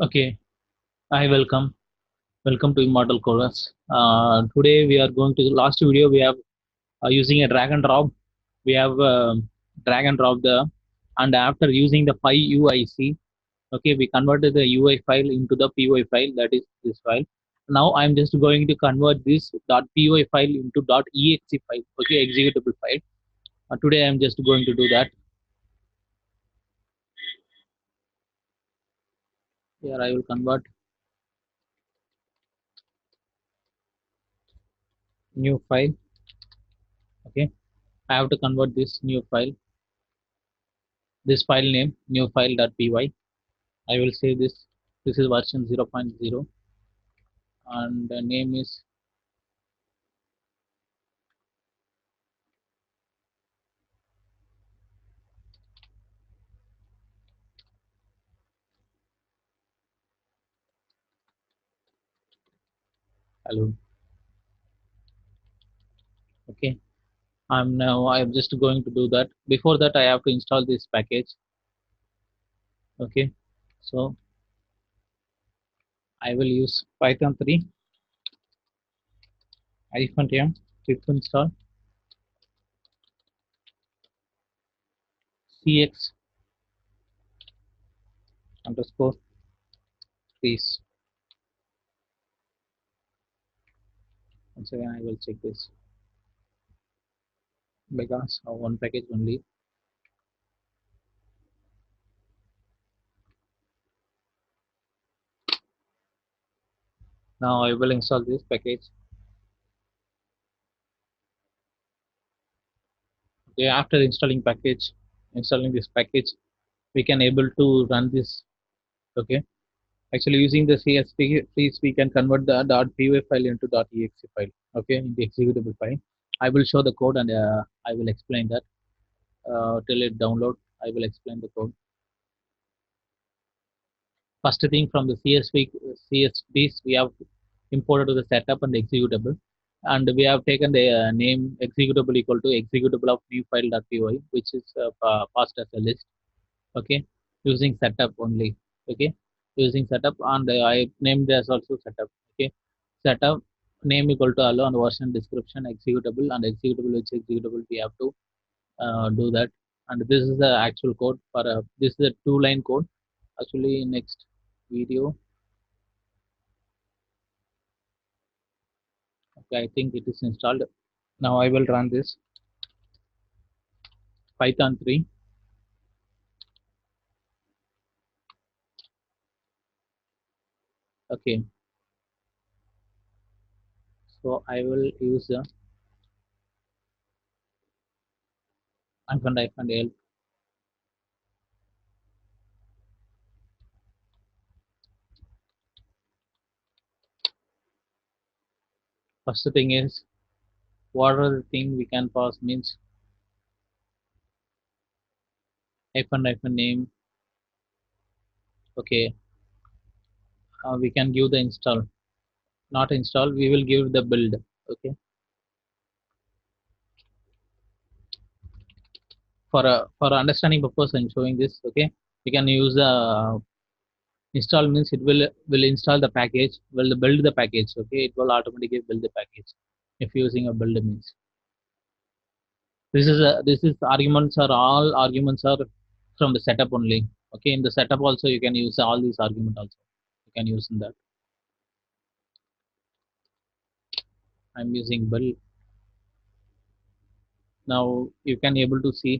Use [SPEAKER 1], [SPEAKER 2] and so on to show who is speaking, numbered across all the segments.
[SPEAKER 1] Okay, hi, welcome to Immortal Chorus. Today we are going to the last video. We have using a drag and drop. We have drag and drop the, and after using the PyUIC, okay, we converted the UI file into the PY file. That is this file. Now I'm just going to convert this .py file into .exe file. Okay, executable file. Today I'm just going to do that. Here I will convert new file. Okay, I have to convert this new file. This file name new file.py. I will say this. This is version 0.0 and the name is hello. Okay. I'm just going to do that. Before that, I have to install this package. Okay. So I will use Python 3 -m pip install cx underscore please. Once again, I will check this because of one package only. Now I will install this package. Okay, after installing this package, we can able to run this. Okay, actually using the CSV, please we can convert the .py file into .exe file. Okay, in the executable file. I will show the code and I will explain that till it download. I will explain the code. First thing from the CSVs we have imported to the setup and the executable, and we have taken the name executable equal to executable of new file.py, which is passed as a list. Okay, using setup only. Okay, using setup and I named as also setup. Okay, setup name equal to hello and version description executable and executable which executable we have to do that. And this is the actual code for this is a 2-line code. Actually, next video. Okay, I think it is installed. Now I will run this Python 3. Okay, so I will use the -l. First thing is what are the thing we can pass means -name. Okay, we can give the install, not install. We will give the build. Okay, for understanding purpose, I'm showing this. Okay, we can use install means it will install the package. Will build the package. Okay, it will automatically build the package. If using a build means this is arguments are all arguments are from the setup only. Okay, in the setup also you can use all these argument also. You can use in that. I'm using build. Now you can able to see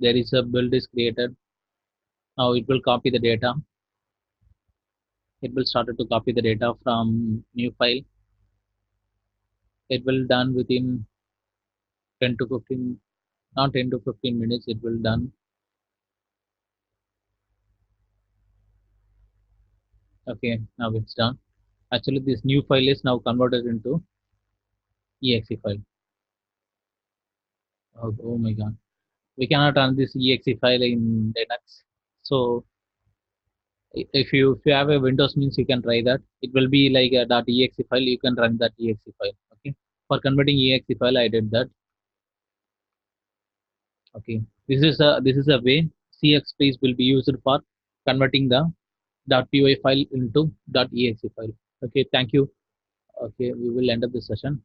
[SPEAKER 1] there is a build is created. Now it will copy the data. It will start to copy the data from new file. It will done within 10 to 15, not 10 to 15 minutes. It will done. Okay, now it's done. Actually, this new file is now converted into exe file. Oh my god, we cannot run this exe file in Linux. So if you have a Windows means you can try that. It will be like a .exe file. You can run that exe file. Okay, for converting exe file, I did that. Okay, this is a way CX space will be used for converting the .py file into .exe file. Okay, thank you. Okay, we will end up this session.